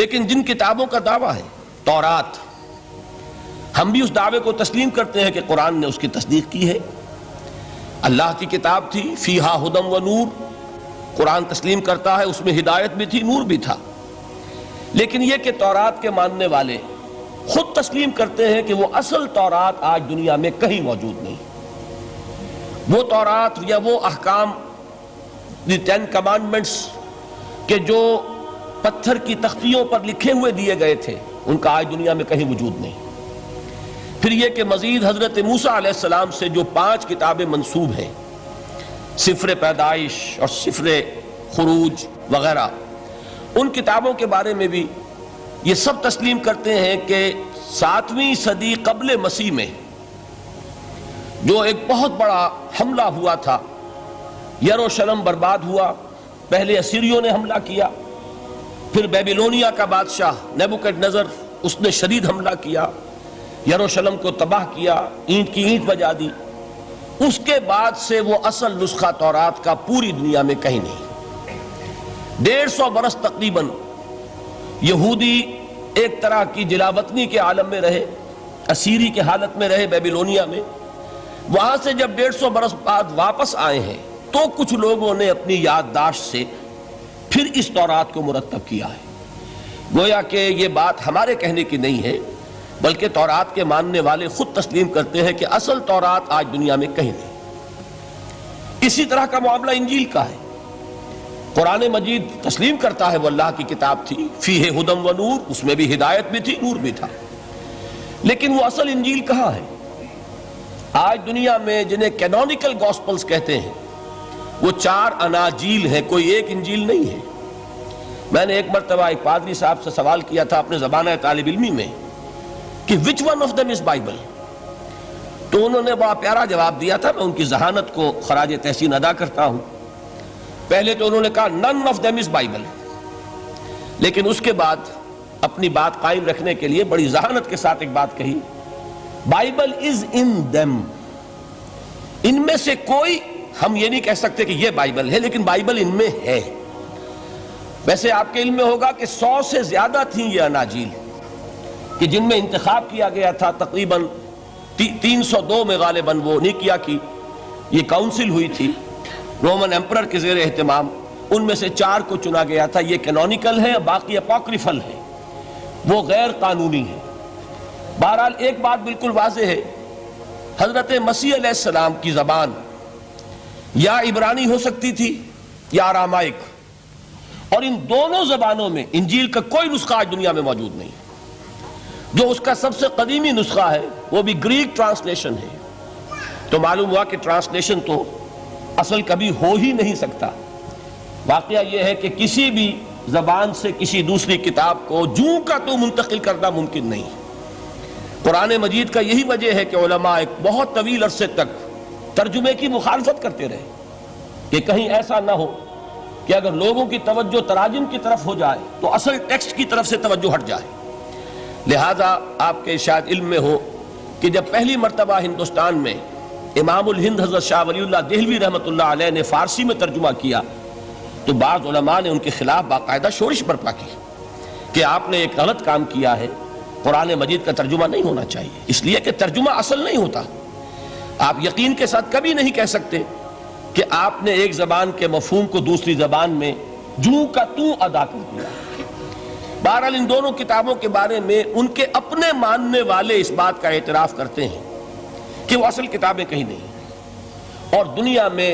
لیکن جن کتابوں کا دعویٰ ہے، تورات، ہم بھی اس دعوے کو تسلیم کرتے ہیں کہ قرآن نے اس کی تصدیق کی ہے، اللہ کی کتاب تھی، فیہا ہدی و نور، قرآن تسلیم کرتا ہے اس میں ہدایت بھی تھی، نور بھی تھا۔ لیکن یہ کہ تورات کے ماننے والے خود تسلیم کرتے ہیں کہ وہ اصل تورات آج دنیا میں کہیں موجود نہیں۔ وہ تورات یا وہ احکام، دی 10 کمانڈمنٹس کہ جو پتھر کی تختیوں پر لکھے ہوئے دیے گئے تھے، ان کا آج دنیا میں کہیں وجود نہیں۔ پھر یہ کہ مزید حضرت موسیٰ علیہ السلام سے جو 5 کتابیں منسوب ہیں، سفر پیدائش اور سفر خروج وغیرہ، ان کتابوں کے بارے میں بھی یہ سب تسلیم کرتے ہیں کہ 7ویں صدی قبل مسیح میں جو ایک بہت بڑا حملہ ہوا تھا، یروشلم برباد ہوا، پہلے اسیریوں نے حملہ کیا، پھر بیبیلونیا کا بادشاہ نیبوکڈ نظر، اس نے شدید حملہ کیا، یروشلم کو تباہ کیا، اینٹ کی اینٹ بجا دی۔ اس کے بعد سے وہ اصل نسخہ تورات کا پوری دنیا میں کہیں نہیں۔ 150 برس تقریباً یہودی ایک طرح کی جلاوطنی کے عالم میں رہے، اسیری کے حالت میں رہے بیبیلونیا میں۔ وہاں سے جب 150 برس بعد واپس آئے ہیں تو کچھ لوگوں نے اپنی یادداشت سے پھر اس تورات کو مرتب کیا ہے۔ گویا کہ یہ بات ہمارے کہنے کی نہیں ہے، بلکہ تورات کے ماننے والے خود تسلیم کرتے ہیں کہ اصل تورات آج دنیا میں کہیں نہیں۔ اسی طرح کا معاملہ انجیل کا ہے۔ قرآن مجید تسلیم کرتا ہے وہ اللہ کی کتاب تھی، فیہ ہدی و نور، اس میں بھی ہدایت بھی تھی، نور بھی تھا۔ لیکن وہ اصل انجیل کہاں ہے؟ آج دنیا میں جنہیں کینونیکل گاسپلز کہتے ہیں، وہ 4 اناجیل ہیں، کوئی ایک انجیل نہیں ہے۔ میں نے ایک مرتبہ ایک پادری صاحب سے سوال کیا تھا اپنے زمانہ طالب علمی میں کہ which one of them is Bible, تو انہوں نے بڑا پیارا جواب دیا تھا، میں ان کی ذہانت کو خراج تحسین ادا کرتا ہوں۔ پہلے تو انہوں نے کہا none of them is Bible, لیکن اس کے بعد اپنی بات قائم رکھنے کے لیے بڑی ذہانت کے ساتھ ایک بات کہی، بائبل از ان دم، ان میں سے کوئی، ہم یہ نہیں کہہ سکتے کہ یہ بائبل ہے، لیکن بائبل ان میں ہے۔ ویسے آپ کے علم میں ہوگا کہ 100 سے زیادہ تھیں یہ اناجیل کہ جن میں انتخاب کیا گیا تھا، تقریباً 302 میں غالباً وہ نیکیا کی یہ کاؤنسل ہوئی تھی رومن ایمپرر کے زیر اہتمام، ان میں سے 4 کو چنا گیا تھا۔ یہ کینونیکل ہے، باقی اپوکریفل ہے، وہ غیر قانونی ہے۔ بہرحال ایک بات بالکل واضح ہے، حضرت مسیح علیہ السلام کی زبان یا عبرانی ہو سکتی تھی یا ارامائک، اور ان دونوں زبانوں میں انجیل کا کوئی نسخہ آج دنیا میں موجود نہیں۔ جو اس کا سب سے قدیمی نسخہ ہے وہ بھی گریک ٹرانسلیشن ہے، تو معلوم ہوا کہ ٹرانسلیشن تو اصل کبھی ہو ہی نہیں سکتا۔ واقعہ یہ ہے کہ کسی بھی زبان سے کسی دوسری کتاب کو جوں کا تو منتقل کرنا ممکن نہیں۔ قرآن مجید کا یہی وجہ ہے کہ علماء ایک بہت طویل عرصے تک ترجمے کی مخالفت کرتے رہے کہ کہیں ایسا نہ ہو کہ اگر لوگوں کی توجہ تراجم کی طرف ہو جائے تو اصل ٹیکسٹ کی طرف سے توجہ ہٹ جائے۔ لہذا آپ کے شاید علم میں ہو کہ جب پہلی مرتبہ ہندوستان میں امام الہند حضرت شاہ ولی اللہ دہلوی رحمۃ اللہ علیہ نے فارسی میں ترجمہ کیا تو بعض علماء نے ان کے خلاف باقاعدہ شورش برپا کی کہ آپ نے ایک غلط کام کیا ہے، قرآن مجید کا ترجمہ نہیں ہونا چاہیے، اس لیے کہ ترجمہ اصل نہیں ہوتا۔ آپ یقین کے ساتھ کبھی نہیں کہہ سکتے کہ آپ نے ایک زبان کے مفہوم کو دوسری زبان میں جوں کا تو ادا کر دیا۔ بہرحال ان دونوں کتابوں کے بارے میں ان کے اپنے ماننے والے اس بات کا اعتراف کرتے ہیں کہ وہ اصل کتابیں کہیں نہیں، اور دنیا میں